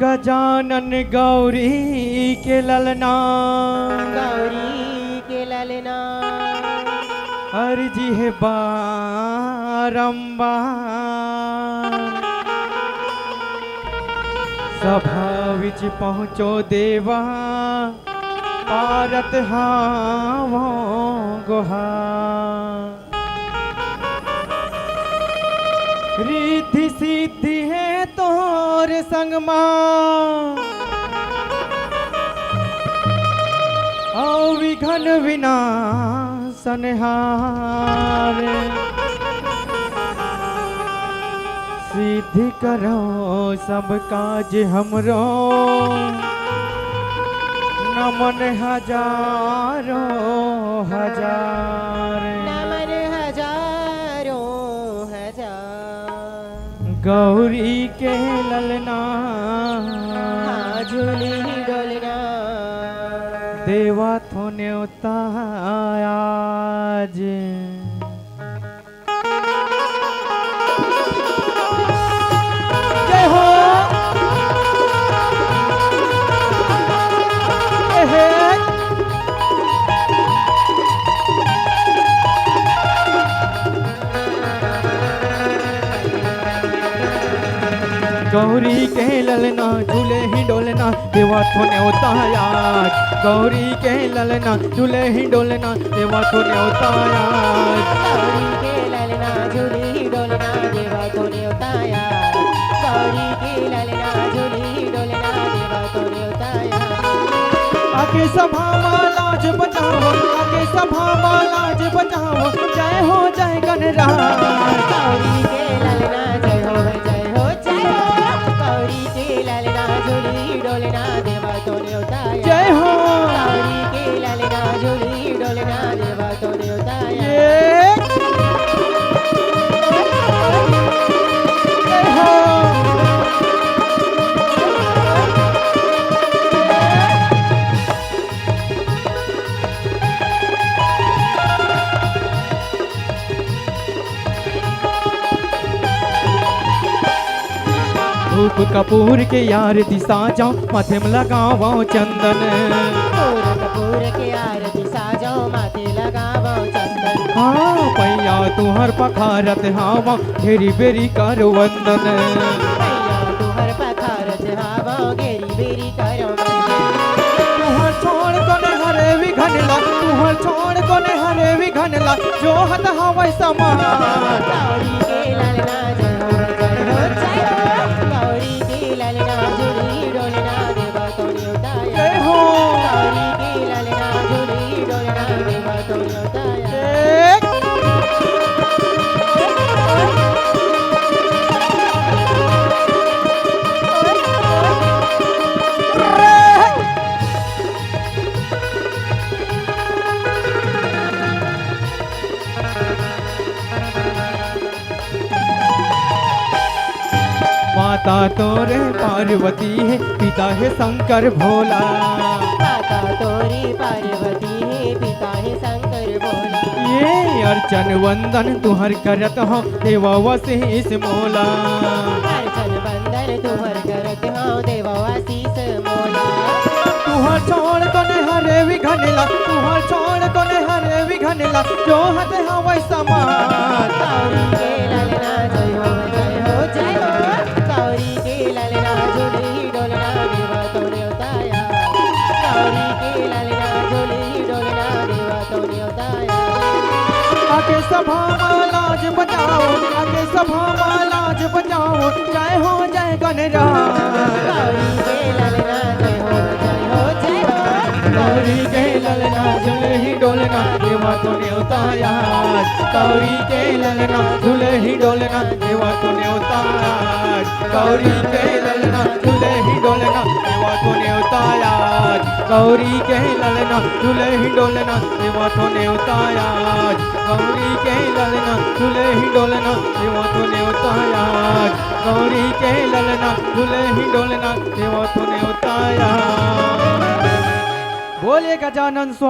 गजानन गौरी के ललना, गौरी के ललना अर्जी है बारंबार। सभा विच पहुँचो देवा पारत हावो गुहार। रिद्धि सिद्धि है तोर संग मां, औ विघन विनाशन हारे। सिद्धि करो सब काज हमरो, नमन हजारों हजार। नमन हजारों हजार। गौरी के ललना झूली डोलना देवा थो न्योता आज। जय हो गौरी के ललना झूले ही डोलना देवा थो न्योता आज। गौरी के ललना झूले ही डोलना देवा थो न्योता आज। गौरी के ललना झूली डोलना देवा को न्योताया। गौरी के ललना झूली डोलना देवा को न्योताया। आके सभा मां लाज बचाओ, आके सभा मां लाज बचाओ। जय हो जय गणराज। गौरी के ललना जय हो जय हो जय हो। गौरी के ललना झूली डोलना देवा को न्योताया। जय हो गौरी के ललना झूली डोलना देवा को न्योताया। जय हो धूप कपूर के यार दिशा जाओ, माथे में लगाओ चंदन। कपूर के आरती साजाओ, माथे लगावो चंदन। हाँ पैया तुहर पखारत हावा, घेरी बेरी कर वंदन। भैया तुहर पखारत हावा, घेरी बेरी करो तुहर छोड़ कोने हरे विघनला, तुहर छोड़ कोने हरे विघनला। जो हत हवै समान। गौरी के ललना जय हो जय हो जय हो। गौरी के ललना झूली डोलना देवा को न्योताया। जय हो गौरी के ललना झूली डोलना देवा को न्योताया। एक माता तोरे पार्वती है, पिता है शंकर भोला। माता तोरी पार्वती है, पिता है शंकर भोला। ये अर्चन वंदन तुहर करत हो देवा वशीष मोला। अर्चन बंदन तुहर करत हो देवा आशीष मोला। तुहर छोड़ कोने हरे विघनला, तुहर छोड़ कोने हरे विघनला। जो हत हवै समान। गौरी के ललना जय हो जय हो जय हो। गौरी के ललना झूली डोलना देवा को न्योताया। गौरी के ललना झूली डोलना देवा को न्योताया। आके सभा मां लाज बचाओ, आके सभा मां लाज बचाओ। जय हो जय गणराज। गौरी के ललना जय हो जय हो जय हो। गौरी के ललना झूले ही डोलना देवा तो न्योताया। गौरी के ललना झूले ही डोलना देवा तो न्योताया। गौरी के ललना झूले ही डोलना देवा तो न्योताया। गौरी के ललना झूले ही डोलना देवा तो न्योताया। गौरी के ललना झूले ही डोलना देवा तो न्योताया। गौरी के ललना झूले ही डोलना देवा तो न्योताया। बोले गजानन स्वामी।